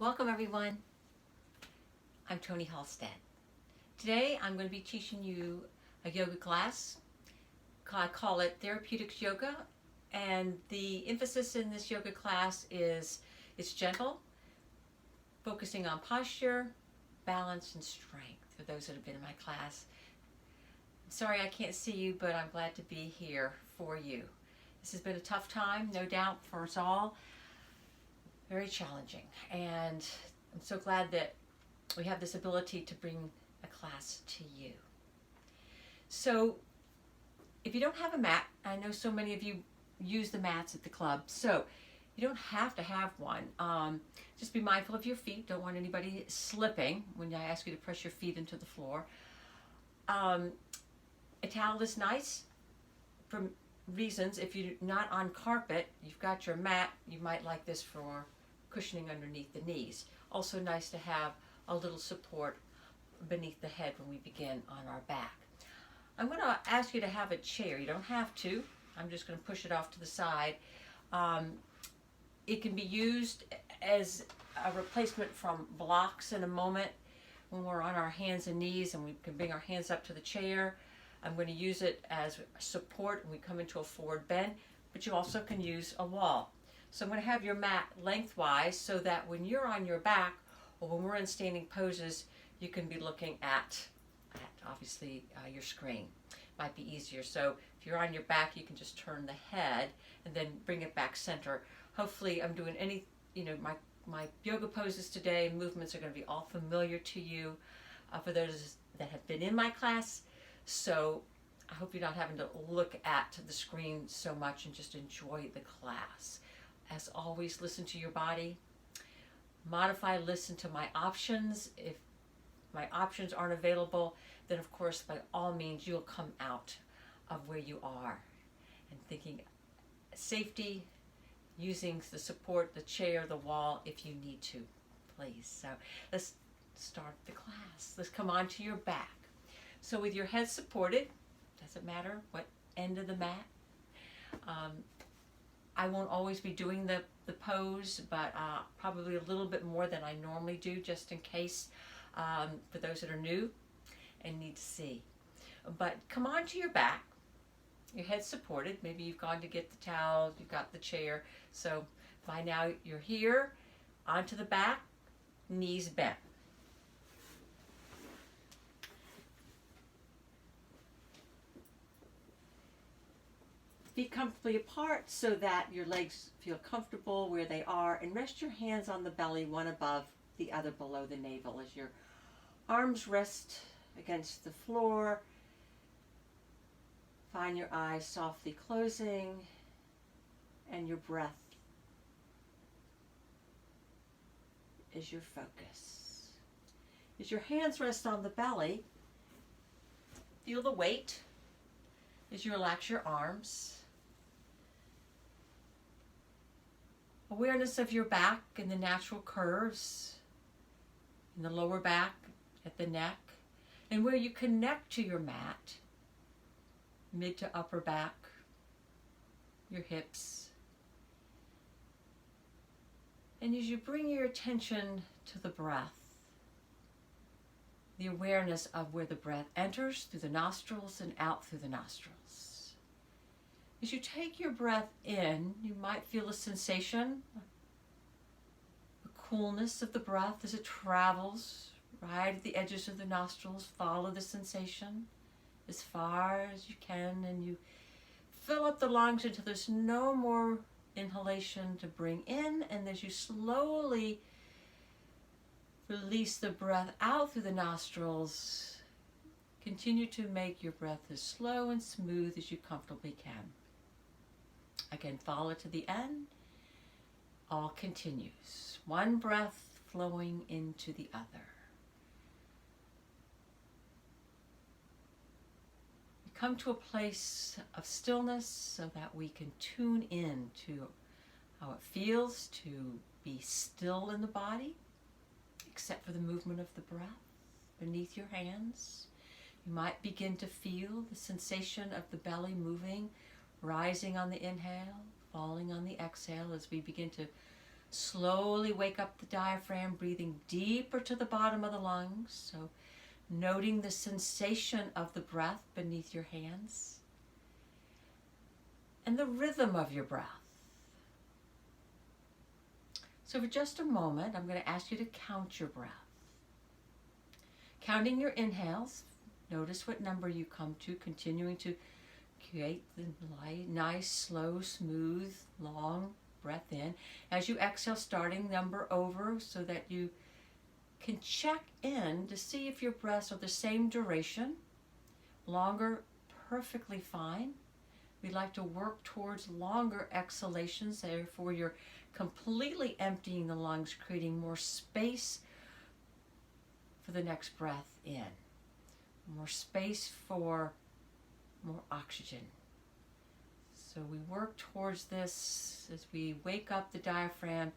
Welcome everyone. I'm Toni Halstead. Today I'm going to be teaching you a yoga class. I call it Therapeutics Yoga, and the emphasis in this yoga class is it's gentle, focusing on posture, balance, and strength for those that have been in my class. I'm sorry I can't see you, but I'm glad to be here for you. This has been a tough time, no doubt, for us all. Very challenging, and I'm so glad that we have this ability to bring a class to you. So if you don't have a mat, I know so many of you use the mats at the club, so you don't have to have one. Just be mindful of your feet. Don't want anybody slipping when I ask you to press your feet into the floor. A towel is nice for reasons. If you're not on carpet, you've got your mat, you might like this for cushioning underneath the knees. Also nice to have a little support beneath the head when we begin on our back. I'm going to ask you to have a chair. You don't have to. I'm just going to push it off to the side. It can be used as a replacement from blocks in a moment when we're on our hands and knees and we can bring our hands up to the chair. I'm going to use it as support when we come into a forward bend, but you also can use a wall. So I'm going to have your mat lengthwise so that when you're on your back or when we're in standing poses, you can be looking at obviously your screen. Might be easier. So if you're on your back, you can just turn the head and then bring it back center. Hopefully I'm doing my yoga poses today, movements are going to be all familiar to you for those that have been in my class. So I hope you're not having to look at the screen so much and just enjoy the class. As always, listen to your body. Modify, listen to my options. If my options aren't available, then of course, by all means, you'll come out of where you are. And thinking safety, using the support, the chair, the wall, if you need to, please. So let's start the class. Let's come onto your back. So with your head supported, doesn't matter what end of the mat. I won't always be doing the pose, but probably a little bit more than I normally do, just in case for those that are new and need to see. But come onto your back, your head supported. Maybe you've gone to get the towel, you've got the chair. So by now you're here, onto the back, knees bent. Feet comfortably apart so that your legs feel comfortable where they are, and rest your hands on the belly, one above the other below the navel as your arms rest against the floor. Find your eyes softly closing and your breath is your focus. As your hands rest on the belly, feel the weight as you relax your arms. Awareness of your back and the natural curves in the lower back, at the neck, and where you connect to your mat, mid to upper back, your hips. And as you bring your attention to the breath, the awareness of where the breath enters through the nostrils and out through the nostrils. As you take your breath in, you might feel a sensation, the coolness of the breath as it travels right at the edges of the nostrils. Follow the sensation as far as you can, and you fill up the lungs until there's no more inhalation to bring in, and as you slowly release the breath out through the nostrils, continue to make your breath as slow and smooth as you comfortably can. Again, follow to the end. All continues. One breath flowing into the other. We come to a place of stillness so that we can tune in to how it feels to be still in the body, except for the movement of the breath beneath your hands. You might begin to feel the sensation of the belly moving, rising on the inhale, falling on the exhale as we begin to Slowly wake up the diaphragm, breathing deeper to the bottom of the lungs. So noting the sensation of the breath beneath your hands and the rhythm of your breath. So for just a moment, I'm going to ask you to count your breath. Counting your inhales, notice what number you come to, continuing to create the nice, slow, smooth, long breath in. As you exhale, starting number over so that you can check in to see if your breaths are the same duration. Longer, perfectly fine. We like to work towards longer exhalations, therefore you're completely emptying the lungs, creating more space for the next breath in. More space for more oxygen. So we work towards this as we wake up the diaphragm.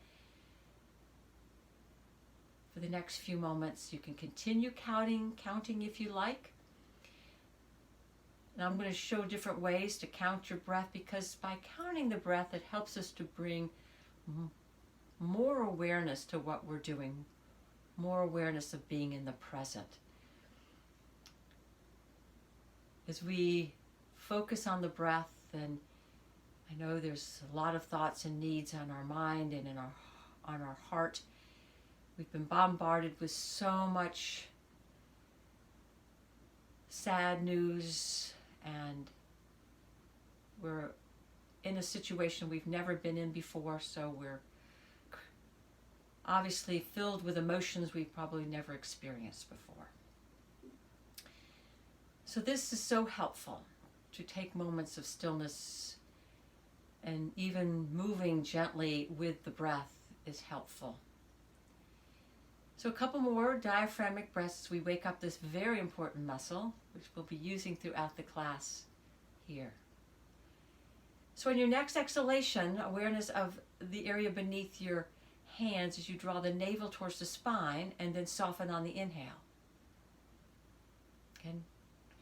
For the next few moments, you can continue counting if you like. And I'm going to show different ways to count your breath, because by counting the breath, it helps us to bring more awareness to what we're doing, more awareness of being in the present. As we focus on the breath, and I know there's a lot of thoughts and needs on our mind and on our heart. We've been bombarded with so much sad news, and we're in a situation we've never been in before, so we're obviously filled with emotions we've probably never experienced before. So this is so helpful, to take moments of stillness, and even moving gently with the breath is helpful. So a couple more diaphragmatic breaths as we wake up this very important muscle, which we'll be using throughout the class here. So in your next exhalation, awareness of the area beneath your hands as you draw the navel towards the spine, and then soften on the inhale. Again,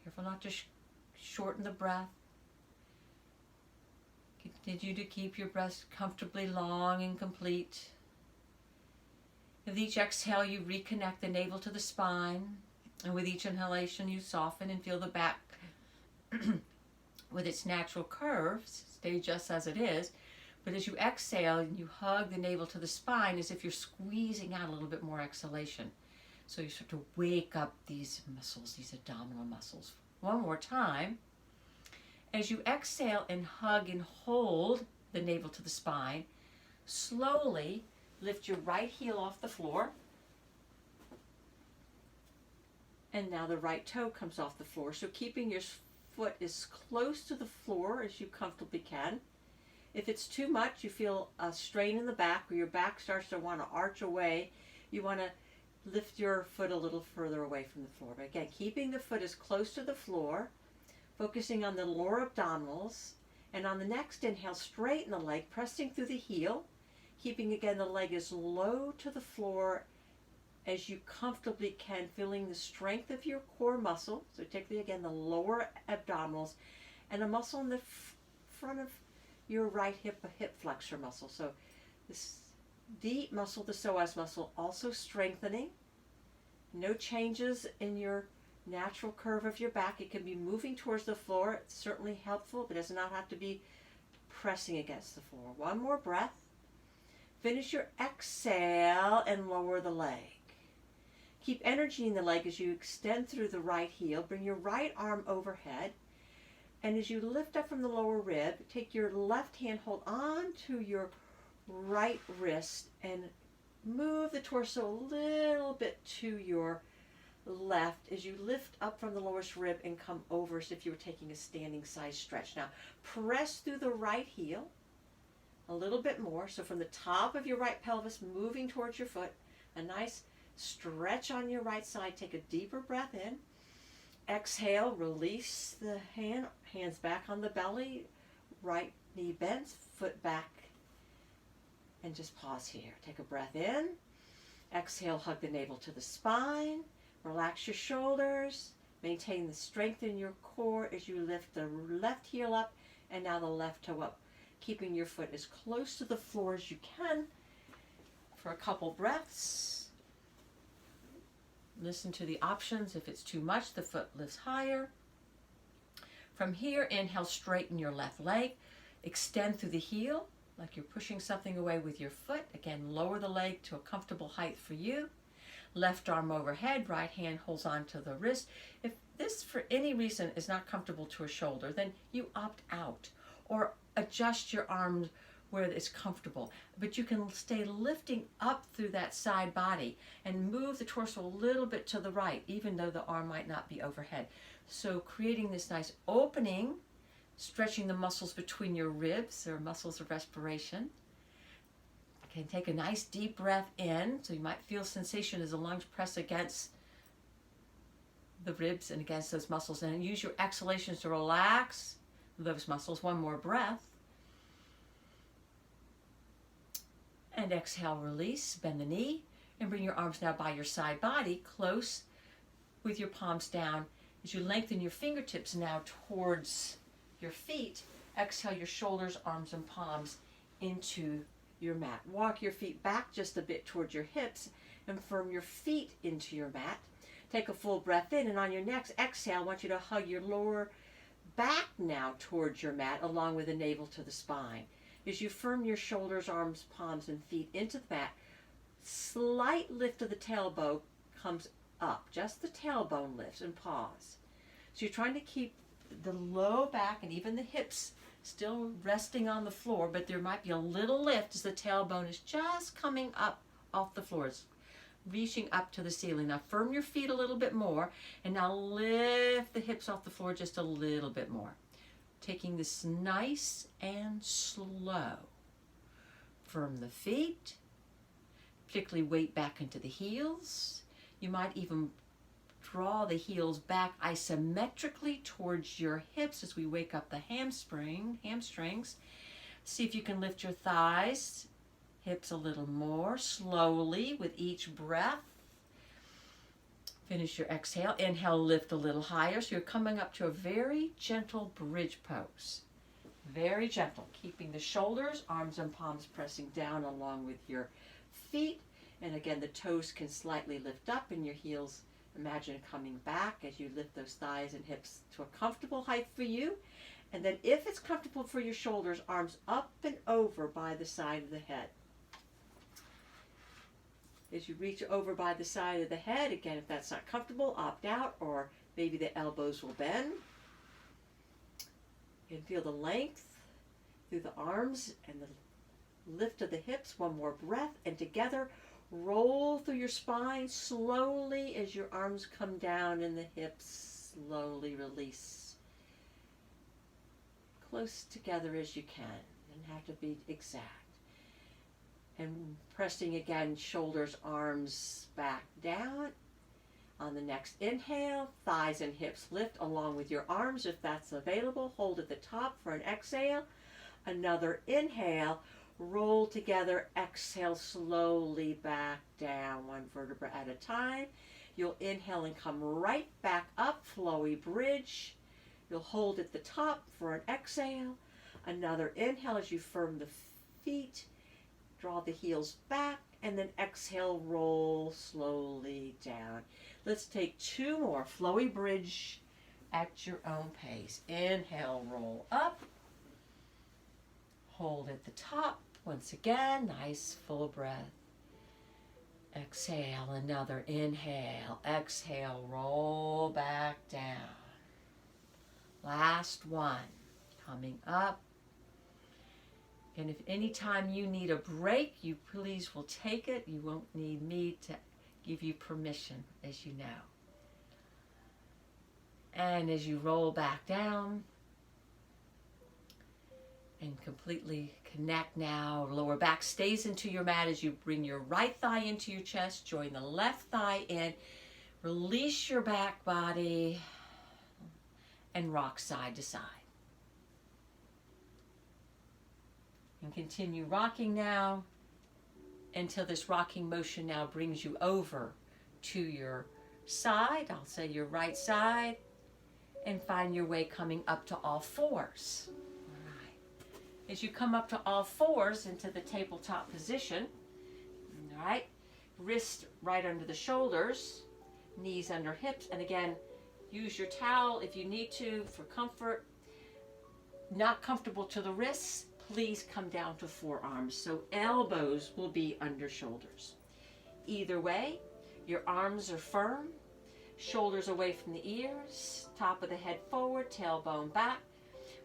careful not to shorten the breath. Continue to keep your breath comfortably long and complete. With each exhale, you reconnect the navel to the spine, and with each inhalation, you soften and feel the back with its natural curves, stay just as it is. But as you exhale, you hug the navel to the spine as if you're squeezing out a little bit more exhalation. So you start to wake up these muscles, these abdominal muscles. One more time. As you exhale and hug and hold the navel to the spine, slowly lift your right heel off the floor. And now the right toe comes off the floor. So keeping your foot as close to the floor as you comfortably can. If it's too much, you feel a strain in the back, or your back starts to want to arch away, you want to lift your foot a little further away from the floor. But again, keeping the foot as close to the floor, focusing on the lower abdominals, and on the next inhale, straighten the leg, pressing through the heel, keeping again the leg as low to the floor as you comfortably can, feeling the strength of your core muscle, so particularly again the lower abdominals, and a muscle in the front of your right hip, a hip flexor muscle. So this deep muscle, the psoas muscle, also strengthening. No changes in your natural curve of your back. It can be moving towards the floor. It's certainly helpful, but it does not have to be pressing against the floor. One more breath. Finish your exhale and lower the leg. Keep energy in the leg as you extend through the right heel. Bring your right arm overhead. And as you lift up from the lower rib, take your left hand, hold on to your right wrist, and move the torso a little bit to your left as you lift up from the lowest rib and come over as if you were taking a standing side stretch. Now, press through the right heel a little bit more. So from the top of your right pelvis, moving towards your foot, a nice stretch on your right side. Take a deeper breath in. Exhale, release the hands back on the belly, right knee bends, foot back, and just pause here. Take a breath in. Exhale, hug the navel to the spine. Relax your shoulders. Maintain the strength in your core as you lift the left heel up and now the left toe up, keeping your foot as close to the floor as you can. for a couple breaths. Listen to the options. If it's too much, the foot lifts higher. From here, inhale, straighten your left leg. Extend through the heel, like you're pushing something away with your foot. Again, lower the leg to a comfortable height for you. Left arm overhead, right hand holds on to the wrist. If this, for any reason, is not comfortable to a shoulder, then you opt out or adjust your arms where it's comfortable. But you can stay lifting up through that side body and move the torso a little bit to the right, even though the arm might not be overhead. So creating this nice opening, stretching the muscles between your ribs, or muscles of respiration. You can take a nice deep breath in, so you might feel sensation as the lungs press against the ribs and against those muscles, and use your exhalations to relax those muscles. One more breath. And exhale, release, bend the knee, and bring your arms now by your side body, close with your palms down. As you lengthen your fingertips now towards your feet, exhale your shoulders, arms, and palms into your mat. Walk your feet back just a bit towards your hips and firm your feet into your mat. Take a full breath in, and on your next exhale, I want you to hug your lower back now towards your mat, along with the navel to the spine. As you firm your shoulders, arms, palms, and feet into the mat, slight lift of the tailbone comes up. Just the tailbone lifts, and pause. So you're trying to keep the low back and even the hips still resting on the floor, but there might be a little lift as the tailbone is just coming up off the floor. It's reaching up to the ceiling. Now firm your feet a little bit more, and now lift the hips off the floor just a little bit more. Taking this nice and slow. Firm the feet, particularly weight back into the heels. You might even draw the heels back isometrically towards your hips as we wake up the hamstrings. See if you can lift your thighs, hips a little more slowly with each breath. Finish your exhale. Inhale, lift a little higher. So you're coming up to a very gentle bridge pose. Very gentle, keeping the shoulders, arms, and palms pressing down along with your feet. And again, the toes can slightly lift up, and your heels, imagine coming back as you lift those thighs and hips to a comfortable height for you. And then if it's comfortable for your shoulders, arms up and over by the side of the head. As you reach over by the side of the head, again, if that's not comfortable, opt out, or maybe the elbows will bend. You can feel the length through the arms and the lift of the hips. One more breath, and together, roll through your spine slowly as your arms come down and the hips slowly release. Close together as you can. Doesn't have to be exact. And pressing again, shoulders, arms back down. On the next inhale, thighs and hips lift along with your arms if that's available. Hold at the top for an exhale. Another inhale, roll together, exhale slowly back down, one vertebra at a time. You'll inhale and come right back up, flowy bridge. You'll hold at the top for an exhale. Another inhale as you firm the feet. Draw the heels back, and then exhale, roll slowly down. Let's take two more. Flowy bridge at your own pace. Inhale, roll up. Hold at the top. Once again, nice full breath. Exhale, another inhale. Exhale, roll back down. Last one. Coming up. And if any time you need a break, you please will take it. You won't need me to give you permission, as you know. And as you roll back down and completely connect now, lower back stays into your mat as you bring your right thigh into your chest, join the left thigh in, release your back body, and rock side to side. And continue rocking now until this rocking motion now brings you over to your side. I'll say your right side, and find your way coming up to all fours. All right. As you come up to all fours into the tabletop position, All right, wrist right under the shoulders, knees under hips, and again, use your towel if you need to for comfort. Not comfortable to the wrists, please come down to forearms. So elbows will be under shoulders. Either way, your arms are firm, shoulders away from the ears, top of the head forward, tailbone back.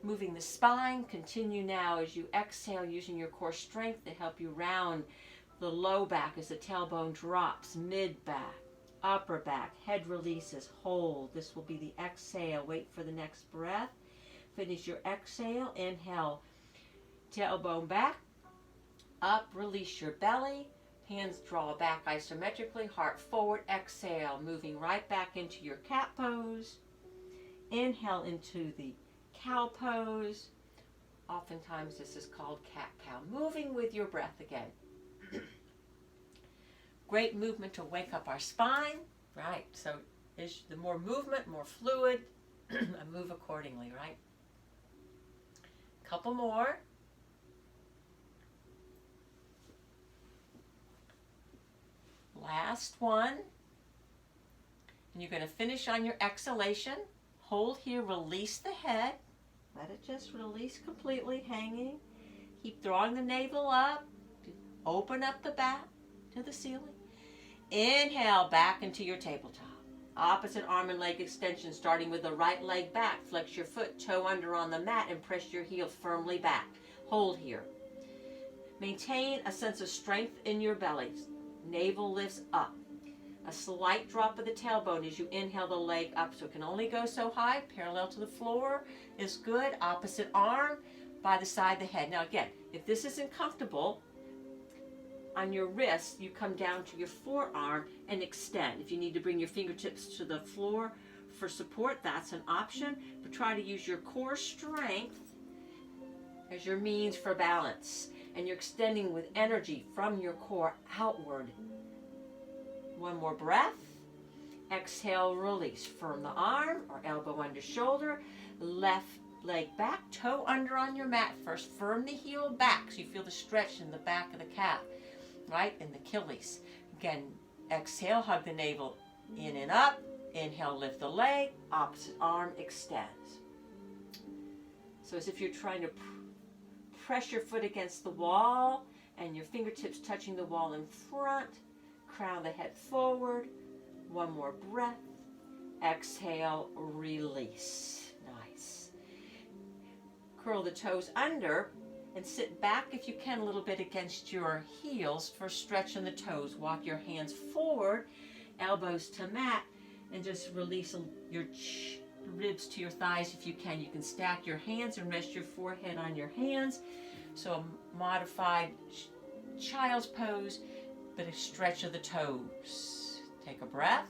Moving the spine, continue now as you exhale using your core strength to help you round the low back as the tailbone drops, mid back, upper back, head releases, hold. This will be the exhale. Wait for the next breath. Finish your exhale. Inhale, tailbone back, up, release your belly. Hands draw back isometrically, heart forward, exhale, moving right back into your cat pose. Inhale into the cow pose. Oftentimes this is called cat-cow. Moving with your breath again. Great movement to wake up our spine. Right, so the more movement, more fluid, I move accordingly, right? Couple more. Last one. And you're going to finish on your exhalation. Hold here, release the head. Let it just release completely, hanging. Keep drawing the navel up. Open up the back to the ceiling. Inhale, back into your tabletop. Opposite arm and leg extension, starting with the right leg back. Flex your foot, toe under on the mat, and press your heel firmly back. Hold here. Maintain a sense of strength in your belly. Navel lifts up. A slight drop of the tailbone as you inhale the leg up, so it can only go so high. Parallel to the floor is good. Opposite arm by the side of the head. Now again, if this isn't comfortable, on your wrist, you come down to your forearm and extend. If you need to bring your fingertips to the floor for support, that's an option. But try to use your core strength as your means for balance. And you're extending with energy from your core outward. One more breath. Exhale, release. Firm the arm or elbow under shoulder. Left leg back, toe under on your mat. First, firm the heel back so you feel the stretch in the back of the calf, right? In the Achilles. Again, exhale, hug the navel in and up. Inhale, lift the leg. Opposite arm extends. So as if you're trying to press your foot against the wall and your fingertips touching the wall in front. Crown the head forward. One more breath. Exhale, release. Nice. Curl the toes under and sit back if you can a little bit against your heels for stretching the toes. Walk your hands forward, elbows to mat, and just release your ribs to your thighs if you can. You can stack your hands and rest your forehead on your hands. So a modified child's pose, but a stretch of the toes. Take a breath.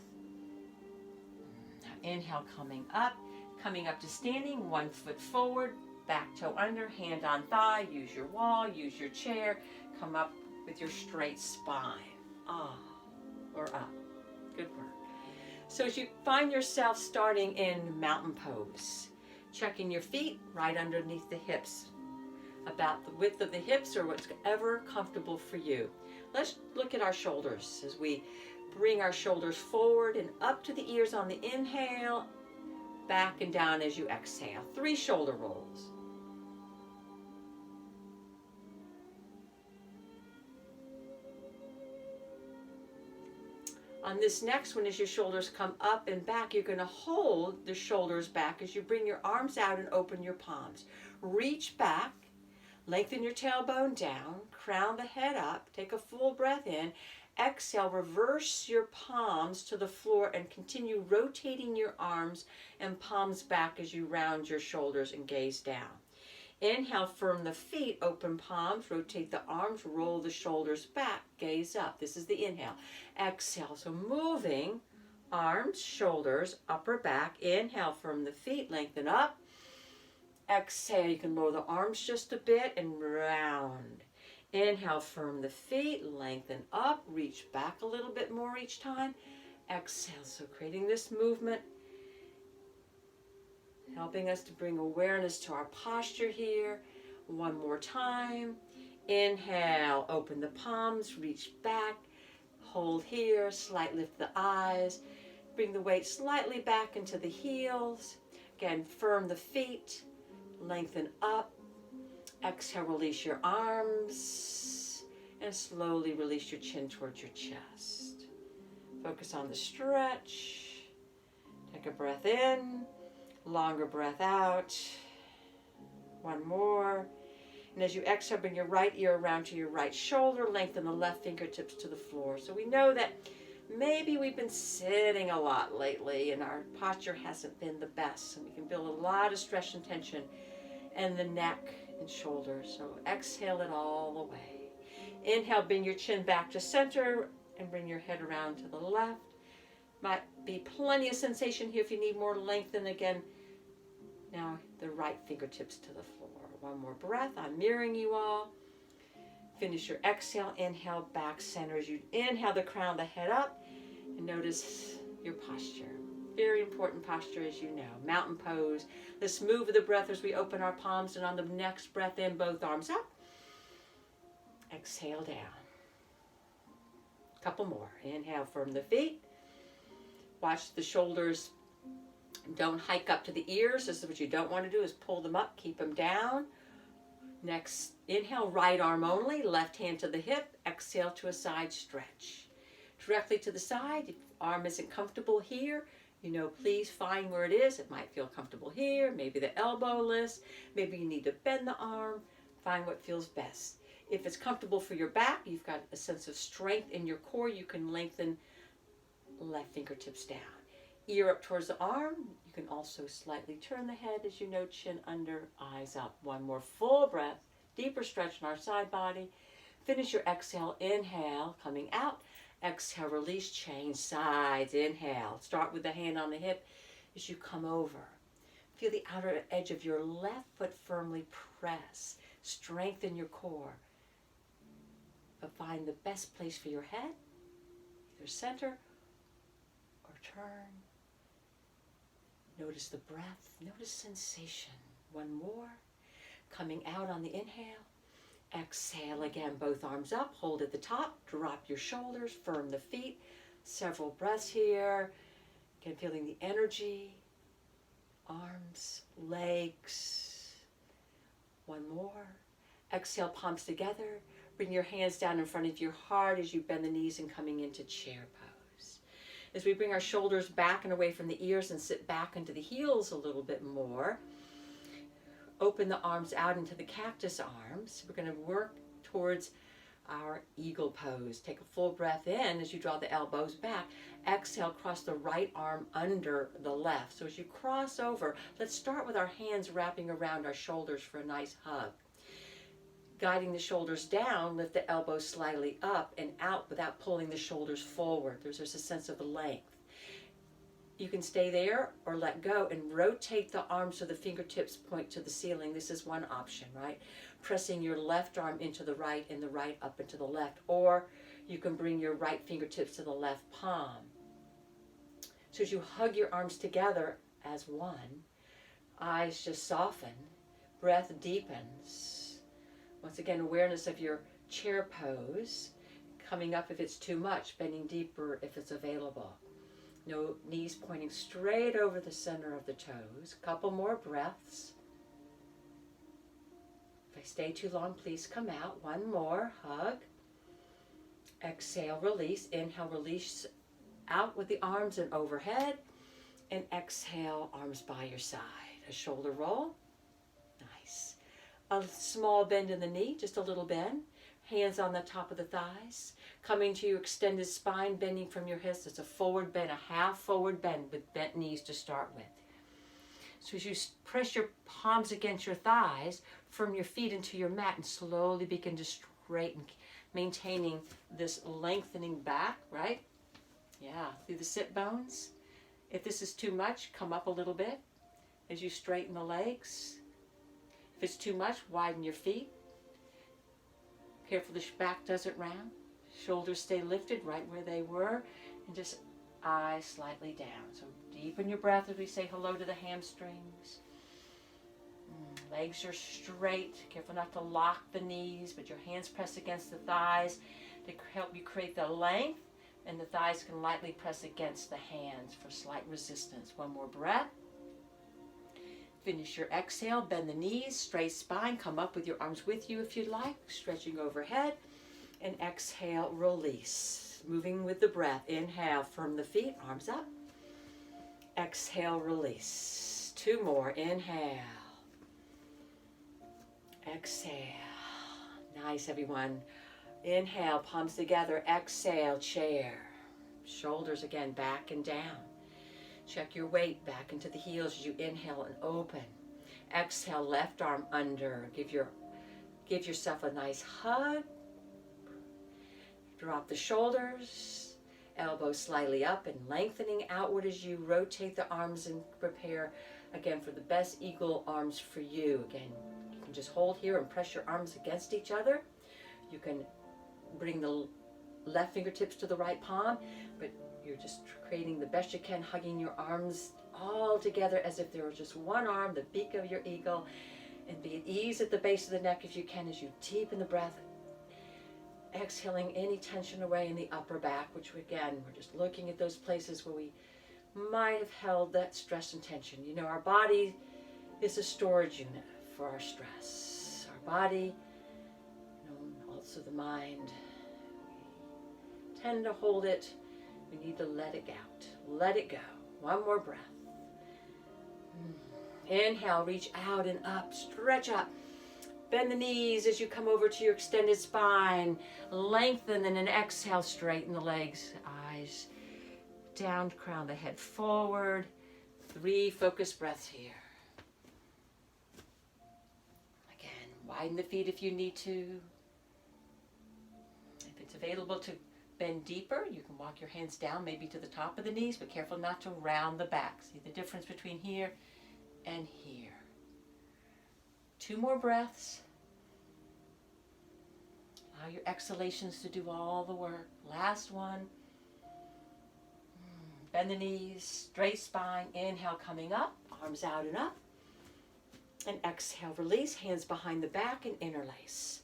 Now inhale, coming up to standing, one foot forward, back toe under, hand on thigh, use your wall, use your chair, come up with your straight spine. Or up. Good work. So as you find yourself starting in mountain pose, checking your feet right underneath the hips, about the width of the hips or whatever comfortable for you. Let's look at our shoulders as we bring our shoulders forward and up to the ears on the inhale, back and down as you exhale. 3 shoulder rolls. On this next one, as your shoulders come up and back, you're going to hold the shoulders back as you bring your arms out and open your palms. Reach back, lengthen your tailbone down, crown the head up, take a full breath in, exhale, reverse your palms to the floor and continue rotating your arms and palms back as you round your shoulders and gaze down. Inhale, firm the feet, open palms, rotate the arms, roll the shoulders back, gaze up. This is the inhale. Exhale, so moving arms, shoulders, upper back. Inhale, firm the feet, lengthen up. Exhale, you can lower the arms just a bit and round. Inhale, firm the feet, lengthen up, reach back a little bit more each time. Exhale, so creating this movement, helping us to bring awareness to our posture here. One more time. Inhale, open the palms, reach back, Hold here, slightly lift the eyes. Bring the weight slightly back into the heels. Again, firm the feet, lengthen up. Exhale, release your arms, and slowly release your chin towards your chest. Focus on the stretch. Take a breath in, longer breath out. One more. And as you exhale, bring your right ear around to your right shoulder, lengthen the left fingertips to the floor. So we know that maybe we've been sitting a lot lately and our posture hasn't been the best. And we can build a lot of stress and tension in the neck and shoulders. So exhale it all the way. Inhale, bring your chin back to center and bring your head around to the left. Might be plenty of sensation here if you need more length. And again, now the right fingertips to the floor. One more breath. I'm mirroring you all. Finish your exhale. Inhale, back center. As you inhale, the crown of the head up. And notice your posture. Very important posture, as you know. Mountain pose. Let's move with the breath as we open our palms. And on the next breath in, both arms up. Exhale down. Couple more. Inhale, firm the feet. Watch the shoulders. Don't hike up to the ears. This is what you don't want to do, is pull them up, keep them down. Next, inhale, right arm only, left hand to the hip. Exhale to a side stretch. Directly to the side. If arm isn't comfortable here, please find where it is. It might feel comfortable here, maybe the elbow lifts, maybe you need to bend the arm. Find what feels best. If it's comfortable for your back, you've got a sense of strength in your core, you can lengthen left fingertips down. Ear up towards the arm. You can also slightly turn the head, as you know, chin under, eyes up. One more full breath, deeper stretch in our side body. Finish your exhale, inhale, coming out. Exhale, release, change sides, inhale. Start with the hand on the hip as you come over. Feel the outer edge of your left foot firmly press. Strengthen your core. But find the best place for your head, either center or turn. Notice the breath, notice sensation. One more. Coming out on the inhale. Exhale again, both arms up, hold at the top, drop your shoulders, firm the feet. Several breaths here. Again, feeling the energy. Arms, legs. One more. Exhale, palms together. Bring your hands down in front of your heart as you bend the knees and coming into chair pose. As we bring our shoulders back and away from the ears and sit back into the heels a little bit more, open the arms out into the cactus arms. We're going to work towards our eagle pose. Take a full breath in as you draw the elbows back. Exhale, cross the right arm under the left. So as you cross over, let's start with our hands wrapping around our shoulders for a nice hug. Guiding the shoulders down, lift the elbows slightly up and out without pulling the shoulders forward. There's a sense of length. You can stay there or let go and rotate the arms so the fingertips point to the ceiling. This is one option, right? Pressing your left arm into the right and the right up into the left. Or you can bring your right fingertips to the left palm. So as you hug your arms together as one, eyes just soften, breath deepens. Once again, awareness of your chair pose, coming up if it's too much, bending deeper if it's available. No knees pointing straight over the center of the toes. Couple more breaths. If I stay too long, please come out. One more, hug. Exhale, release. Inhale, release out with the arms and overhead. And exhale, arms by your side. A shoulder roll. Nice. A small bend in the knee, just a little bend. Hands on the top of the thighs. Coming to your extended spine, bending from your hips. It's a forward bend, a half forward bend with bent knees to start with. So as you press your palms against your thighs, firm your feet into your mat and slowly begin to straighten, maintaining this lengthening back, right? Yeah, through the sit bones. If this is too much, come up a little bit as you straighten the legs. If it's too much, widen your feet. Careful the back doesn't round. Shoulders stay lifted right where they were. And just eyes slightly down. So deepen your breath as we say hello to the hamstrings. Legs are straight. Careful not to lock the knees, but your hands press against the thighs to help you create the length. And the thighs can lightly press against the hands for slight resistance. One more breath. Finish your exhale, bend the knees, straight spine, come up with your arms with you if you'd like, stretching overhead, and exhale, release. Moving with the breath, inhale, firm the feet, arms up. Exhale, release. 2 more, inhale. Exhale. Nice, everyone. Inhale, palms together, exhale, chair. Shoulders again, back and down. Check your weight back into the heels as you inhale and open. Exhale, left arm under. Give yourself a nice hug. Drop the shoulders, elbows slightly up and lengthening outward as you rotate the arms and prepare again for the best eagle arms for you. Again, you can just hold here and press your arms against each other. You can bring the left fingertips to the right palm, but you're just creating the best you can, hugging your arms all together as if there were just one arm, the beak of your eagle, and be at ease at the base of the neck if you can as you deepen the breath, exhaling any tension away in the upper back, which again, we're just looking at those places where we might have held that stress and tension. You know, our body is a storage unit for our stress. Our body, also the mind, we tend to hold it. We need to let it out. Let it go. One more breath. Inhale, reach out and up, stretch up. Bend the knees as you come over to your extended spine. Lengthen and then exhale, straighten the legs, eyes down, crown the head forward. 3 focused breaths here. Again, widen the feet if you need to. If it's available to bend deeper, you can walk your hands down maybe to the top of the knees, but careful not to round the back. See the difference between here and here. 2 more breaths. Allow your exhalations to do all the work. Last one. Bend the knees, straight spine. Inhale, coming up, arms out and up. And exhale, release, hands behind the back and interlace.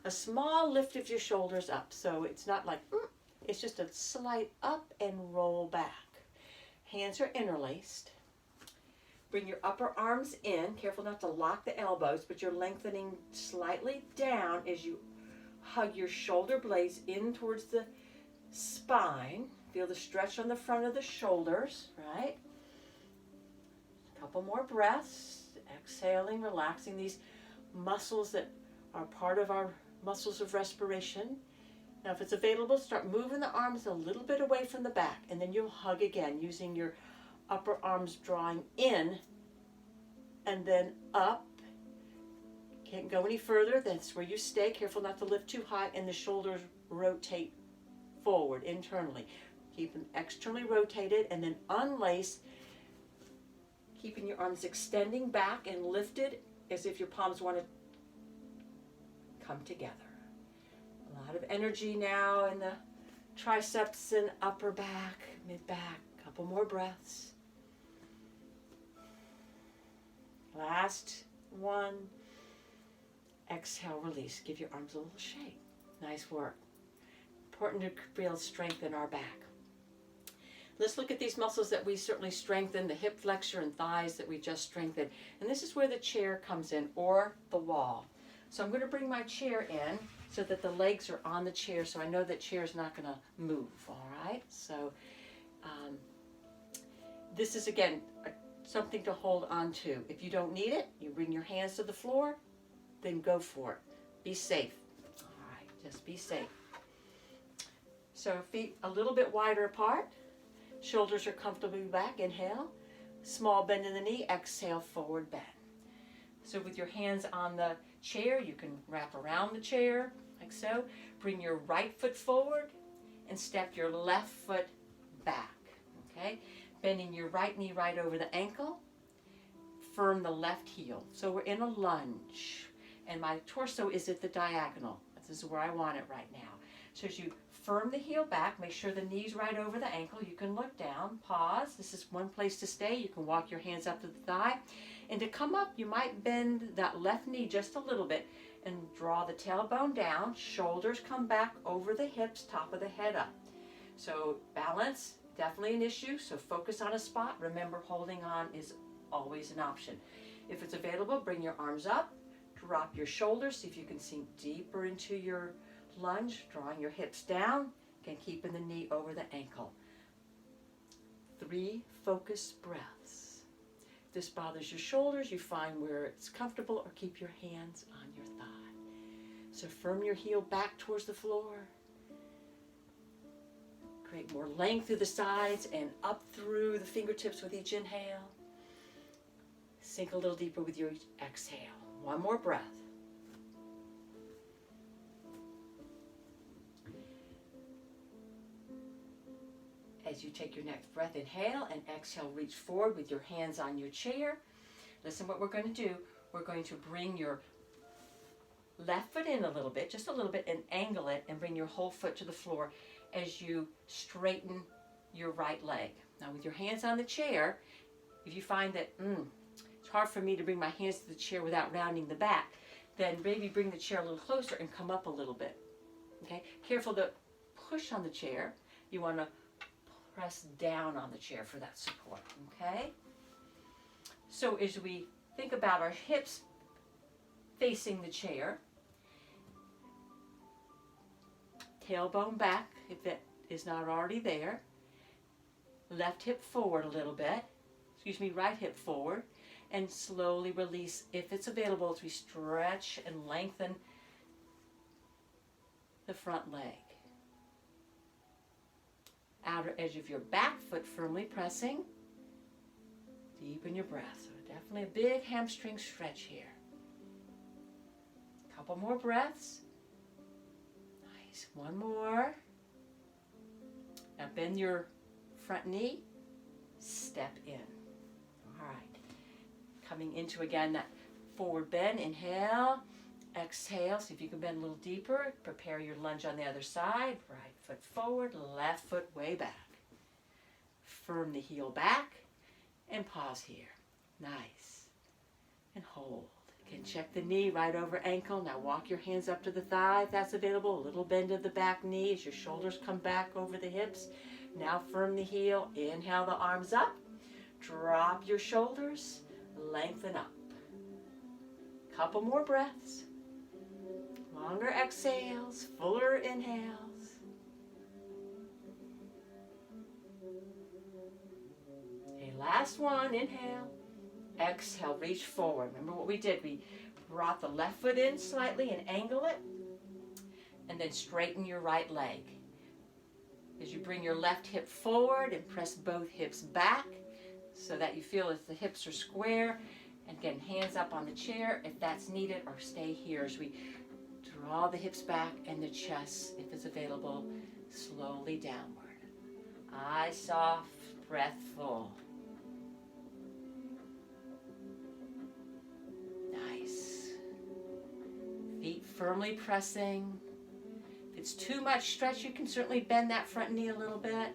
A small lift of your shoulders up, so it's not like, it's just a slight up and roll back. Hands are interlaced. Bring your upper arms in. Careful not to lock the elbows, but you're lengthening slightly down as you hug your shoulder blades in towards the spine. Feel the stretch on the front of the shoulders, right? A couple more breaths. Exhaling, relaxing these muscles that are part of our muscles of respiration. Now, if it's available, start moving the arms a little bit away from the back, and then you'll hug again using your upper arms drawing in and then up. Can't go any further. That's where you stay. Careful not to lift too high, and the shoulders rotate forward internally. Keep them externally rotated and then unlace, keeping your arms extending back and lifted as if your palms want to come together. A lot of energy now in the triceps and upper back, mid-back. Couple more breaths. Last one. Exhale, release. Give your arms a little shake. Nice work. Important to feel strength in our back. Let's look at these muscles that we certainly strengthened, the hip flexor and thighs that we just strengthened. And this is where the chair comes in, or the wall. So I'm going to bring my chair in so that the legs are on the chair, so I know that chair is not going to move, all right? So this is, again, something to hold on to. If you don't need it, you bring your hands to the floor, then go for it. Be safe. All right, just be safe. So feet a little bit wider apart. Shoulders are comfortably back. Inhale. Small bend in the knee. Exhale, forward bend. So with your hands on the chair, you can wrap around the chair like so. Bring your right foot forward and step your left foot back. Okay? Bending your right knee right over the ankle. Firm the left heel. So we're in a lunge. And my torso is at the diagonal. This is where I want it right now. So as you firm the heel back, make sure the knee's right over the ankle. You can look down, pause. This is one place to stay. You can walk your hands up to the thigh. And to come up, you might bend that left knee just a little bit and draw the tailbone down. Shoulders come back over the hips, top of the head up. So balance, definitely an issue. So focus on a spot. Remember, holding on is always an option. If it's available, bring your arms up, drop your shoulders, see if you can sink deeper into your lunge, drawing your hips down, again keeping the knee over the ankle. 3 focused breaths. If this bothers your shoulders, you find where it's comfortable, or keep your hands on your thigh. So firm your heel back towards the floor. Create more length through the sides and up through the fingertips with each inhale. Sink a little deeper with your exhale. 1 more breath. As you take your next breath, inhale and exhale, reach forward with your hands on your chair. Listen what we're going to do. We're going to bring your left foot in a little bit, just a little bit, and angle it and bring your whole foot to the floor as you straighten your right leg. Now with your hands on the chair, if you find that it's hard for me to bring my hands to the chair without rounding the back, then maybe bring the chair a little closer and come up a little bit. Okay? Careful to push on the chair. You want to press down on the chair for that support. Okay? So as we think about our hips facing the chair, tailbone back if it is not already there, left hip forward a little bit, right hip forward, and slowly release if it's available as we stretch and lengthen the front leg. Outer edge of your back foot firmly pressing. Deepen your breath. So definitely a big hamstring stretch here. Couple more breaths. Nice. 1 more. Now bend your front knee. Step in. All right. Coming into again that forward bend. Inhale. Exhale. See if you can bend a little deeper. Prepare your lunge on the other side. Right foot forward. Left foot way back. Firm the heel back. And pause here. Nice. And hold. Again, check the knee right over ankle. Now walk your hands up to the thigh if that's available. A little bend of the back knee as your shoulders come back over the hips. Now firm the heel. Inhale the arms up. Drop your shoulders. Lengthen up. Couple more breaths. Longer exhales. Fuller inhales. Okay, last one. Inhale. Exhale, reach forward. Remember what we did? We brought the left foot in slightly and angle it, and then straighten your right leg. As you bring your left hip forward and press both hips back so that you feel as the hips are square. And again, hands up on the chair if that's needed, or stay here as we draw the hips back and the chest, if it's available, slowly downward. Eyes soft, breath full. Nice. Feet firmly pressing. If it's too much stretch, you can certainly bend that front knee a little bit.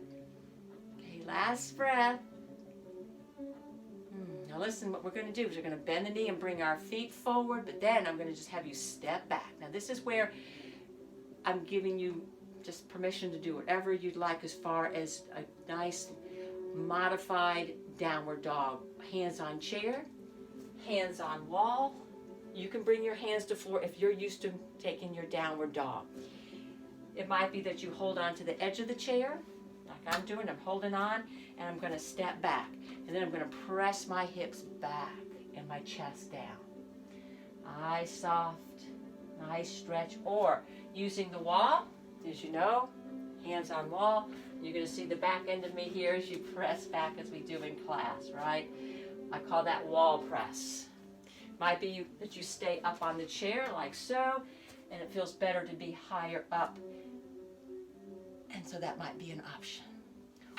Okay, last breath. Now listen, what we're going to do is we're going to bend the knee and bring our feet forward, but then I'm going to just have you step back. Now this is where I'm giving you just permission to do whatever you'd like as far as a nice modified downward dog. Hands on chair, hands on wall. You can bring your hands to floor if you're used to taking your downward dog. It might be that you hold on to the edge of the chair, like I'm doing. I'm holding on, and I'm going to step back. And then I'm going to press my hips back and my chest down. Eyes soft, nice stretch. Or using the wall, as you know, hands on wall. You're going to see the back end of me here as you press back as we do in class, right? I call that wall press. Might be that you stay up on the chair like so, and it feels better to be higher up. And so that might be an option.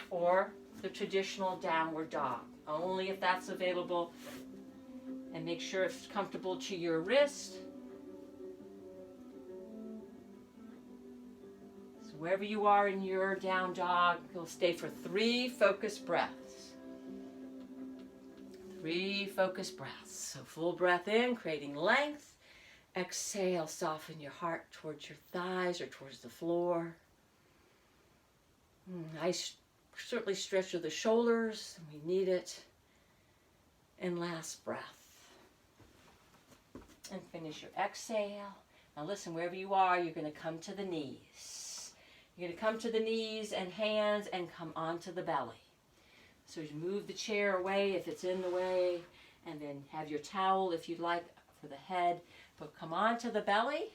Or the traditional downward dog, only if that's available, and make sure it's comfortable to your wrist. So wherever you are in your down dog, you'll stay for 3 focused breaths. 3 focused breaths. So full breath in, creating length. Exhale, soften your heart towards your thighs or towards the floor. Nice, certainly stretch of the shoulders. We need it. And last breath. And finish your exhale. Now listen, wherever you are, you're going to come to the knees. You're going to come to the knees and hands and come onto the belly. So you move the chair away if it's in the way, and then have your towel if you'd like for the head. But come onto the belly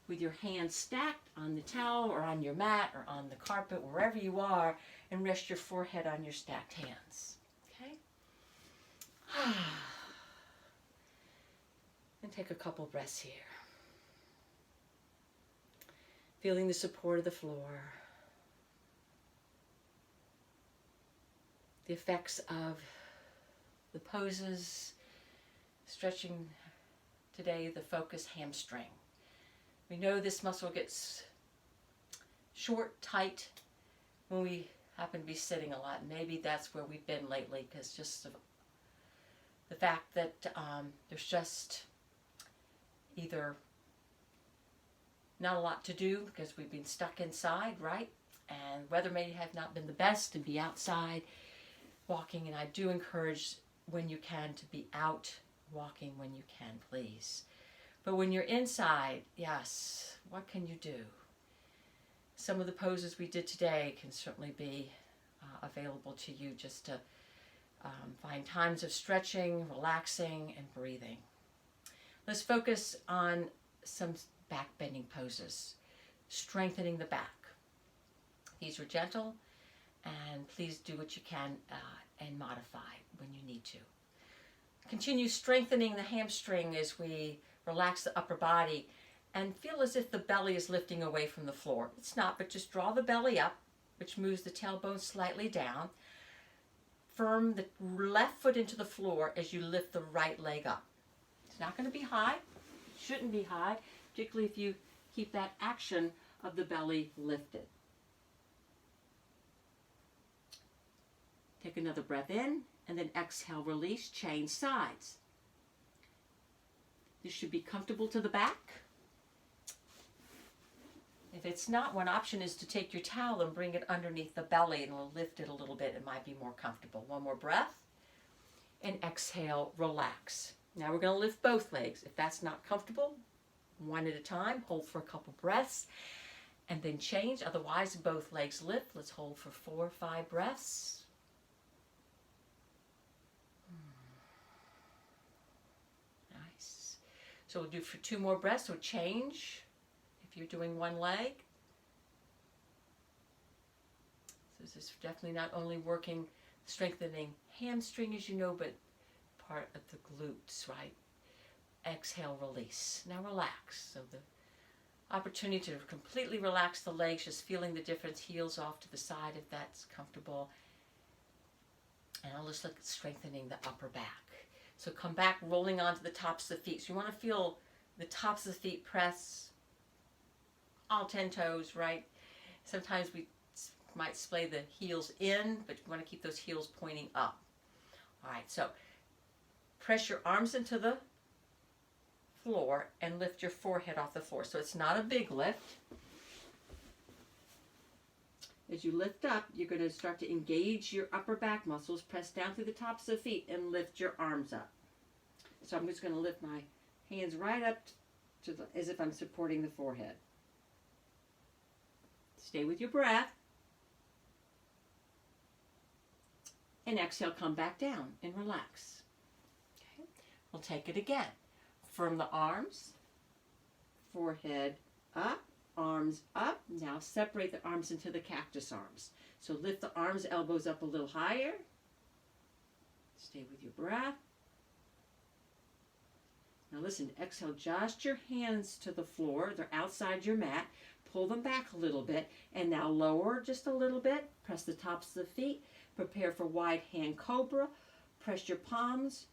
with your hands stacked on the towel or on your mat or on the carpet, wherever you are, and rest your forehead on your stacked hands. Okay? And take a couple breaths here. Feeling the support of the floor. The effects of the poses, stretching today, the focus hamstring. We know this muscle gets short, tight when we happen to be sitting a lot. Maybe that's where we've been lately, because just the fact that there's just either not a lot to do because we've been stuck inside, right? And weather may have not been the best to be outside walking, and I do encourage when you can to be out walking when you can, please. But when you're inside, yes, what can you do? Some of the poses we did today can certainly be available to you just to find times of stretching, relaxing, and breathing. Let's focus on some back bending poses, strengthening the back. These are gentle, and please do what you can and modify when you need to. Continue strengthening the hamstring as we relax the upper body and feel as if the belly is lifting away from the floor. It's not, but just draw the belly up, which moves the tailbone slightly down. Firm the left foot into the floor as you lift the right leg up. It's not going to be high. It shouldn't be high, particularly if you keep that action of the belly lifted. Take another breath in, and then exhale, release, change sides. This should be comfortable to the back. If it's not, one option is to take your towel and bring it underneath the belly, and it'll lift it a little bit. It might be more comfortable. One more breath, and exhale, relax. Now we're going to lift both legs. If that's not comfortable, one at a time, hold for a couple breaths, and then change. Otherwise, both legs lift. Let's hold for 4 or 5 breaths. Nice. So we'll do for 2 more breaths, so change if you're doing one leg. So this is definitely not only working, strengthening hamstring, as you know, but part of the glutes, right? Exhale, release. Now relax. So the opportunity to completely relax the legs, just feeling the difference, heels off to the side if that's comfortable. And I'll just look at strengthening the upper back. So come back, rolling onto the tops of the feet. So you want to feel the tops of the feet press, all 10 toes, right? Sometimes we might splay the heels in, but you want to keep those heels pointing up. All right, so press your arms into the floor and lift your forehead off the floor. So it's not a big lift. As you lift up, you're going to start to engage your upper back muscles, press down through the tops of the feet, and lift your arms up. So I'm just going to lift my hands right up to as if I'm supporting the forehead. Stay with your breath. And exhale, come back down and relax. Okay. We'll take it again. Firm the arms, forehead up, arms up. Now separate the arms into the cactus arms. So lift the arms, elbows up a little higher. Stay with your breath. Now listen, exhale, just your hands to the floor. They're outside your mat. Pull them back a little bit. And now lower just a little bit. Press the tops of the feet. Prepare for wide hand cobra. Press your palms.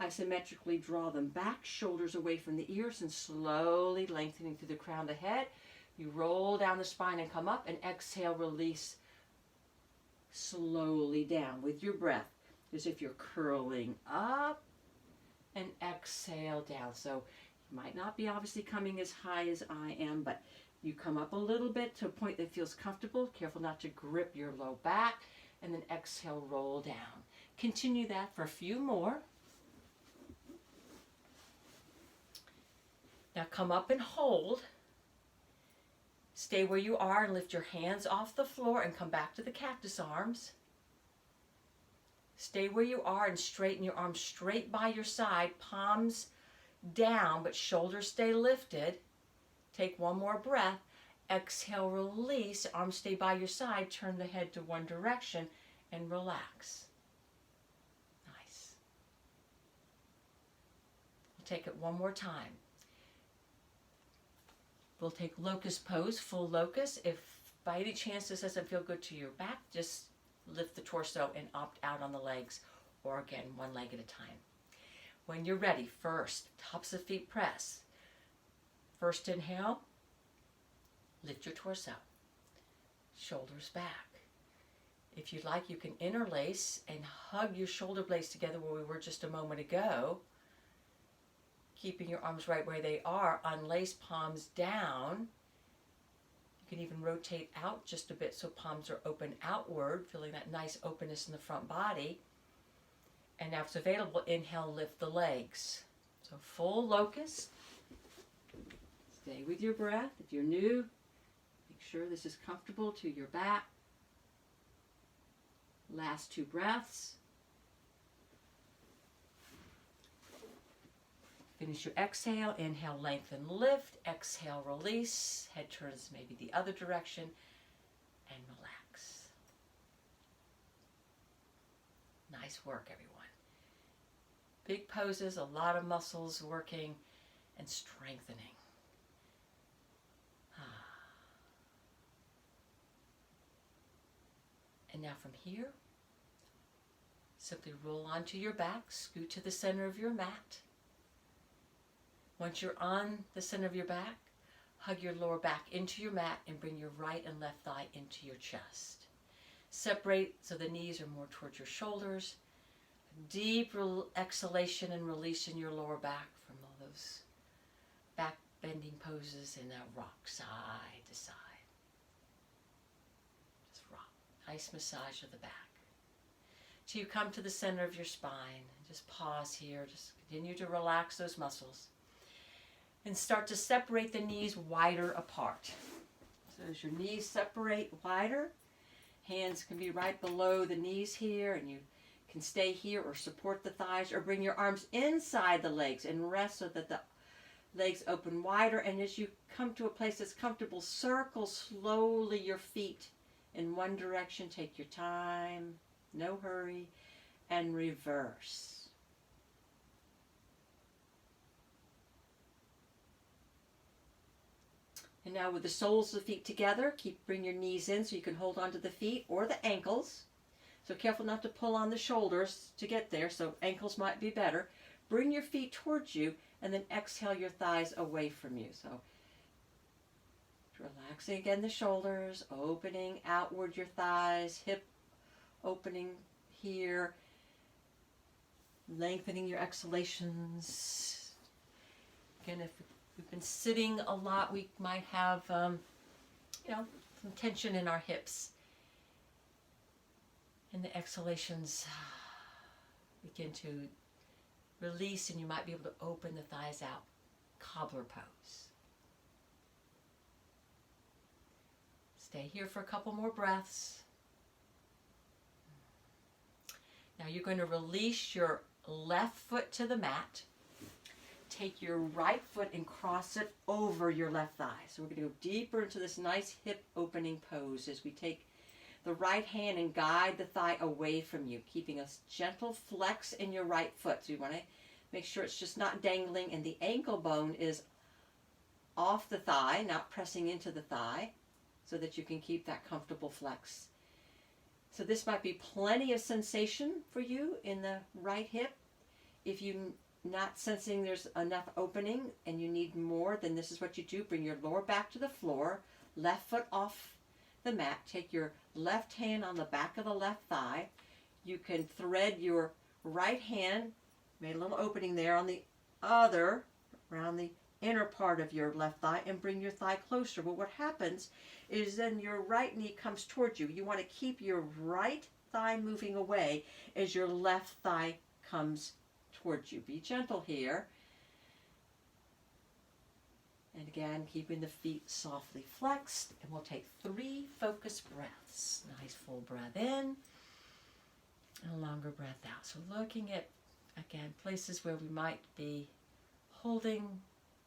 Isometrically draw them back. Shoulders away from the ears and slowly lengthening through the crown of the head. You roll down the spine and come up, and exhale, release slowly down with your breath, as if you're curling up, and exhale down. So you might not be obviously coming as high as I am, but You come up a little bit to a point that feels comfortable. Careful not to grip your low back. And then exhale, roll down. Continue that for a few more. Now come up and hold. Stay where you are and lift your hands off the floor and come back to the cactus arms. Stay where you are and straighten your arms straight by your side, palms down, but shoulders stay lifted. Take one more breath. Exhale, release. Arms stay by your side. Turn the head to one direction and relax. Nice. We'll take it one more time. We'll take locust pose, full locust. If by any chance this doesn't feel good to your back, just lift the torso and opt out on the legs, or again, one leg at a time. When you're ready, first, tops of feet press. First inhale, lift your torso, shoulders back. If you'd like, you can interlace and hug your shoulder blades together where we were just a moment ago. Keeping your arms right where they are, unlace, palms down. You can even rotate out just a bit so palms are open outward, feeling that nice openness in the front body. And now if it's available, inhale, lift the legs. So full locust. Stay with your breath. If you're new, make sure this is comfortable to your back. Last 2 breaths. Finish your exhale. Inhale, lengthen, lift. Exhale, release. Head turns maybe the other direction and relax. Nice work, everyone. Big poses, a lot of muscles working and strengthening. And now from here, simply roll onto your back, scoot to the center of your mat. Once you're on the center of your back, hug your lower back into your mat and bring your right and left thigh into your chest. Separate so the knees are more towards your shoulders. Deep exhalation and release in your lower back from all those back bending poses and now rock side to side. Just rock. Nice massage of the back. Till you come to the center of your spine. Just pause here. Just continue to relax those muscles. And start to separate the knees wider apart. So as your knees separate wider, hands can be right below the knees here, and you can stay here or support the thighs or bring your arms inside the legs and rest so that the legs open wider. And as you come to a place that's comfortable, circle slowly your feet in one direction. Take your time, no hurry, and reverse. And now with the soles of the feet together, bring your knees in so you can hold onto the feet or the ankles. So careful not to pull on the shoulders to get there, so ankles might be better. Bring your feet towards you and then exhale your thighs away from you. So relaxing again the shoulders, opening outward your thighs, hip opening here, lengthening your exhalations. Again, if we've been sitting a lot, we might have, some tension in our hips. And the exhalations begin to release, and you might be able to open the thighs out. Cobbler pose. Stay here for a couple more breaths. Now you're going to release your left foot to the mat. Take your right foot and cross it over your left thigh. So we're going to go deeper into this nice hip opening pose as we take the right hand and guide the thigh away from you, keeping a gentle flex in your right foot. So you want to make sure it's just not dangling and the ankle bone is off the thigh, not pressing into the thigh, so that you can keep that comfortable flex. So this might be plenty of sensation for you in the right hip. If you're not sensing there's enough opening and you need more, then this is what you do. Bring your lower back to the floor, left foot off the mat. Take your left hand on the back of the left thigh. You can thread your right hand, made a little opening there on the other, around the inner part of your left thigh and bring your thigh closer. But what happens is then your right knee comes towards you. You want to keep your right thigh moving away as your left thigh comes towards you. Be gentle here. And again, keeping the feet softly flexed. And we'll take 3 focused breaths. Nice full breath in and a longer breath out. So looking at, again, places where we might be holding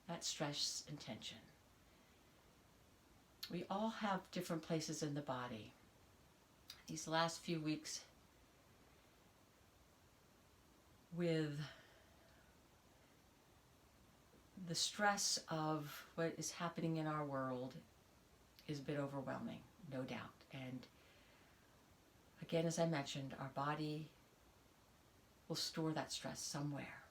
that stress and tension. We all have different places in the body. These last few weeks with the stress of what is happening in our world is a bit overwhelming, no doubt. And again, as I mentioned, our body will store that stress somewhere.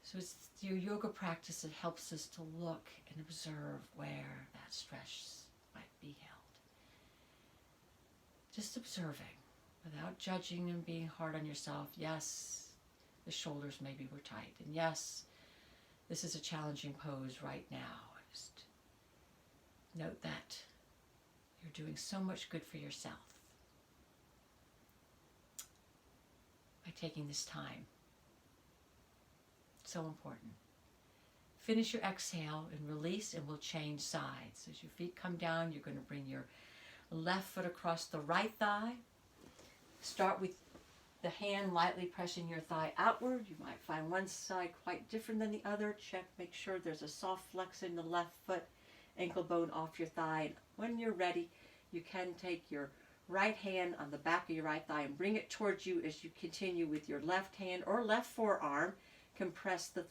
So it's your yoga practice that helps us to look and observe where that stress might be held. Just observing without judging and being hard on yourself. Yes, the shoulders maybe were tight. And yes, this is a challenging pose right now. Just note that you're doing so much good for yourself by taking this time. So important. Finish your exhale and release, and we'll change sides. As your feet come down, you're going to bring your left foot across the right thigh. Start with the hand lightly pressing your thigh outward. You might find one side quite different than the other. Check, make sure there's a soft flex in the left foot, ankle bone off your thigh. And when you're ready, you can take your right hand on the back of your right thigh and bring it towards you as you continue with your left hand or left forearm. Compress the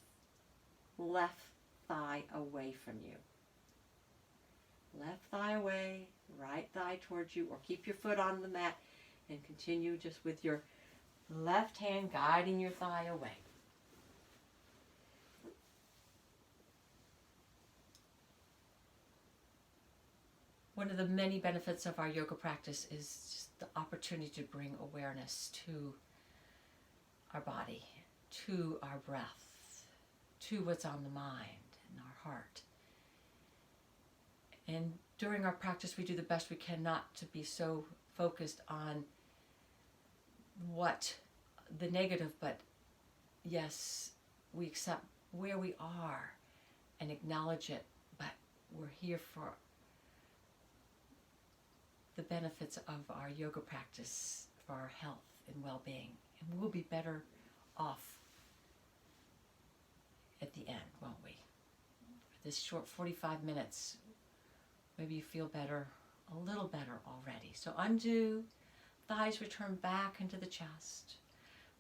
left thigh away from you. Left thigh away, right thigh towards you, or keep your foot on the mat and continue just with your left hand guiding your thigh away. One of the many benefits of our yoga practice is just the opportunity to bring awareness to our body, to our breath, to what's on the mind and our heart. And during our practice, we do the best we can not to be so focused on what the negative, but yes, we accept where we are and acknowledge it, but we're here for the benefits of our yoga practice for our health and well-being. And we'll be better off at the end, won't we? This short 45 minutes, maybe you feel better, a little better already. So undo, thighs return back into the chest.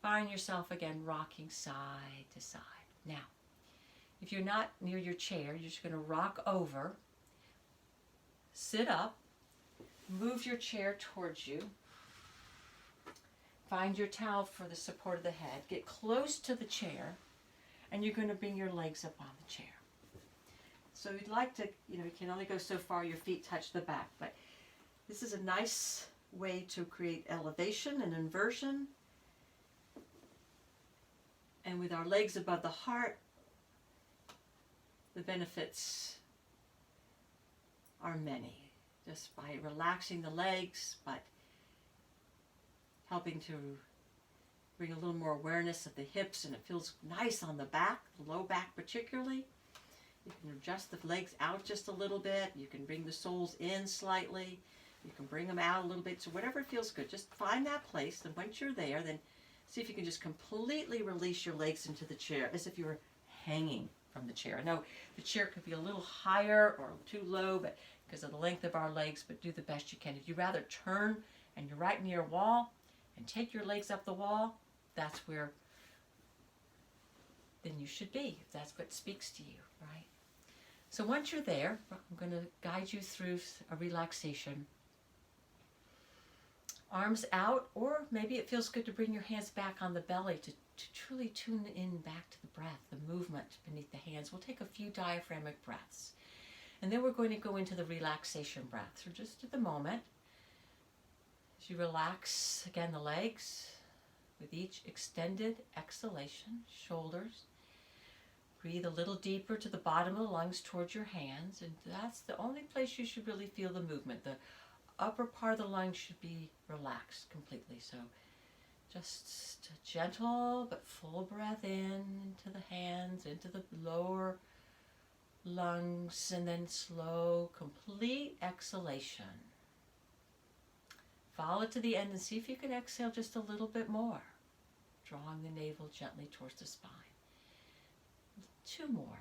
Find yourself again rocking side to side. Now, if you're not near your chair, you're just going to rock over, sit up, move your chair towards you. Find your towel for the support of the head. Get close to the chair, and you're going to bring your legs up on the chair. So you'd like to, you can only go so far, your feet touch the back, but this is a nice way to create elevation and inversion. And with our legs above the heart, the benefits are many. Just by relaxing the legs, but helping to bring a little more awareness of the hips, and it feels nice on the back, the low back particularly. You can adjust the legs out just a little bit. You can bring the soles in slightly. You can bring them out a little bit. So whatever feels good, just find that place. And once you're there, then see if you can just completely release your legs into the chair as if you were hanging from the chair. I know the chair could be a little higher or too low, but because of the length of our legs, but do the best you can. If you'd rather turn and you're right near a wall and take your legs up the wall, that's where then you should be, if that's what speaks to you, right? So once you're there, I'm going to guide you through a relaxation. Arms out, or maybe it feels good to bring your hands back on the belly to truly tune in back to the breath, the movement beneath the hands. We'll take a few diaphragmatic breaths. And then we're going to go into the relaxation breath. So just at the moment, as you relax, again, the legs with each extended exhalation, shoulders. Breathe a little deeper to the bottom of the lungs towards your hands, and that's the only place you should really feel the movement. The upper part of the lungs should be relaxed completely. So just a gentle but full breath in into the hands, into the lower lungs, and then slow, complete exhalation. Follow it to the end and see if you can exhale just a little bit more, drawing the navel gently towards the spine. 2 more.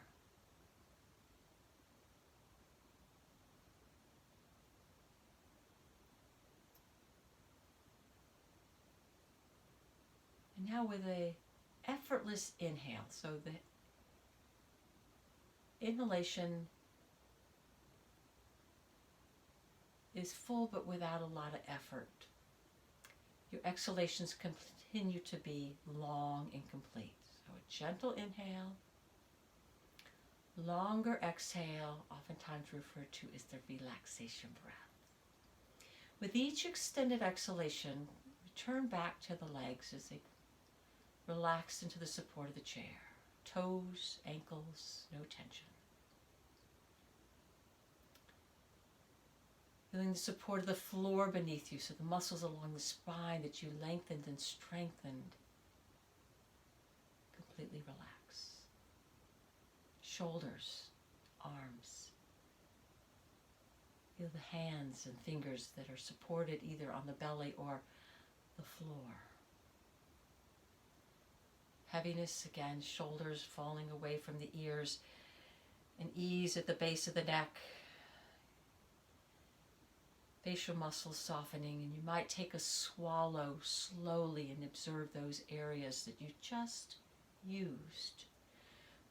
And now with a effortless inhale. So the inhalation is full but without a lot of effort. Your exhalations continue to be long and complete. So a gentle inhale, longer exhale, oftentimes referred to as the relaxation breath. With each extended exhalation, return back to the legs as they relax into the support of the chair. Toes, ankles, no tension. Feeling the support of the floor beneath you, so the muscles along the spine that you lengthened and strengthened completely relax. Shoulders, arms. Feel the hands and fingers that are supported either on the belly or the floor. Heaviness, again, shoulders falling away from the ears, and ease at the base of the neck. Facial muscles softening, and you might take a swallow slowly and observe those areas that you just used.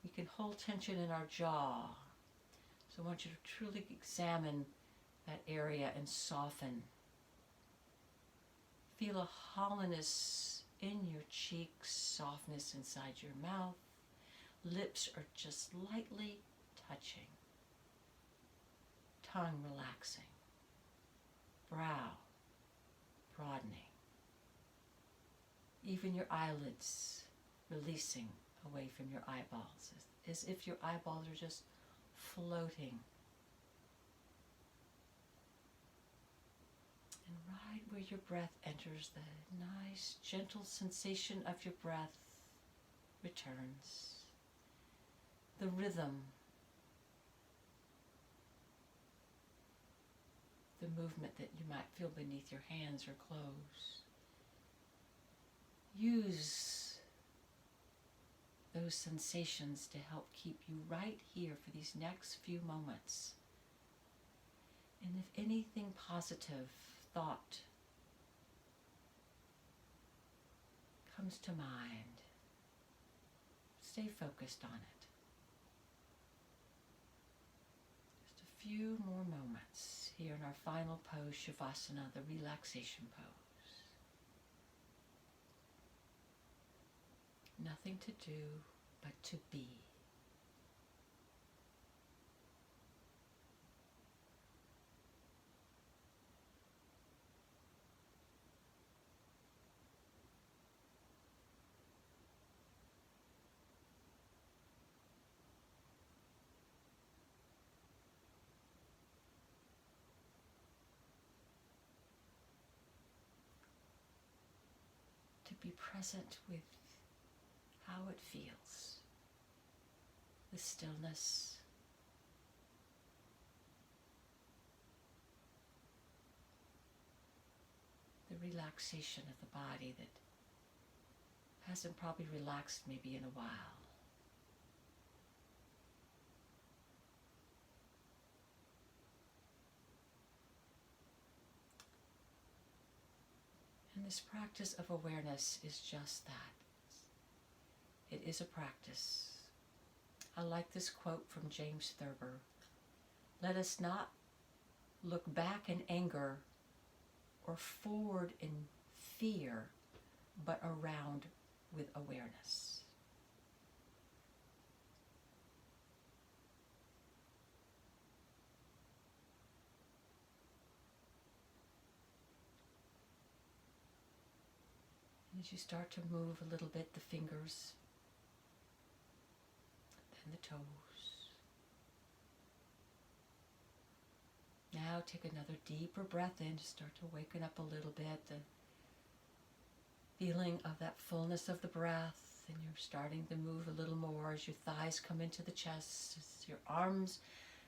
We can hold tension in our jaw, so I want you to truly examine that area and soften. Feel a hollowness in your cheeks, softness inside your mouth. Lips are just lightly touching. Tongue relaxing. Brow broadening. Even your eyelids releasing away from your eyeballs, as if your eyeballs are just floating. And right where your breath enters, the nice, gentle sensation of your breath returns. The rhythm, the movement that you might feel beneath your hands or clothes. Use those sensations to help keep you right here for these next few moments. And if anything positive thought comes to mind, stay focused on it. Just a few more moments here in our final pose, Shavasana, the relaxation pose. Nothing to do but to be. To be present with how it feels, the stillness, the relaxation of the body that hasn't probably relaxed maybe in a while. And this practice of awareness is just that. It is a practice. I like this quote from James Thurber. Let us not look back in anger or forward in fear, but around with awareness. And as you start to move a little bit the fingers, and the toes. Now take another deeper breath in to start to waken up a little bit. The feeling of that fullness of the breath, and you're starting to move a little more as your thighs come into the chest, as your arms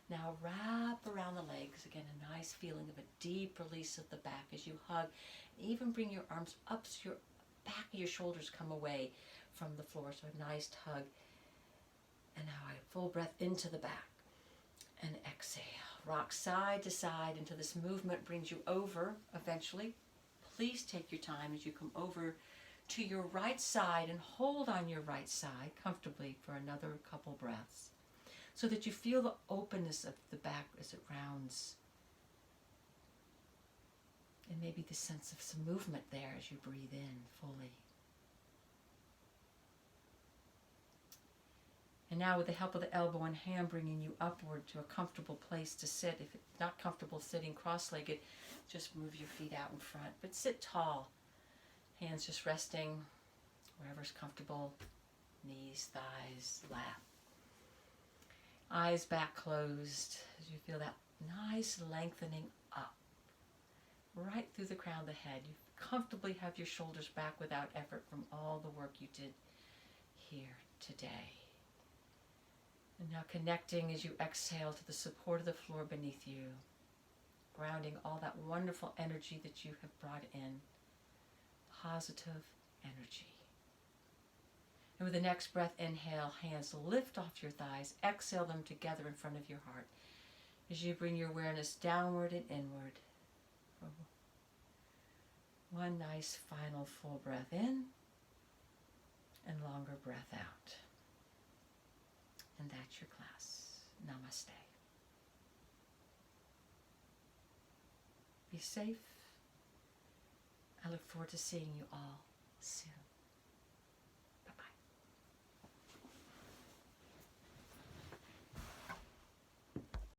now wrap around the legs. Again, a nice feeling of a deep release of the back as you hug. Even bring your arms up so your back of your shoulders come away from the floor. So a nice hug. And now a full breath into the back. And exhale. Rock side to side until this movement brings you over eventually. Please take your time as you come over to your right side and hold on your right side comfortably for another couple breaths, so that you feel the openness of the back as it rounds. And maybe the sense of some movement there as you breathe in fully. And now with the help of the elbow and hand bringing you upward to a comfortable place to sit. If it's not comfortable sitting cross-legged, just move your feet out in front. But sit tall. Hands just resting wherever's comfortable. Knees, thighs, lap. Eyes back closed as you feel that nice lengthening up. Right through the crown of the head. You comfortably have your shoulders back without effort from all the work you did here today. And now connecting as you exhale to the support of the floor beneath you. Grounding all that wonderful energy that you have brought in. Positive energy. And with the next breath, inhale, hands lift off your thighs. Exhale them together in front of your heart. As you bring your awareness downward and inward. One nice final full breath in. And longer breath out. And that's your class. Namaste. Be safe. I look forward to seeing you all soon.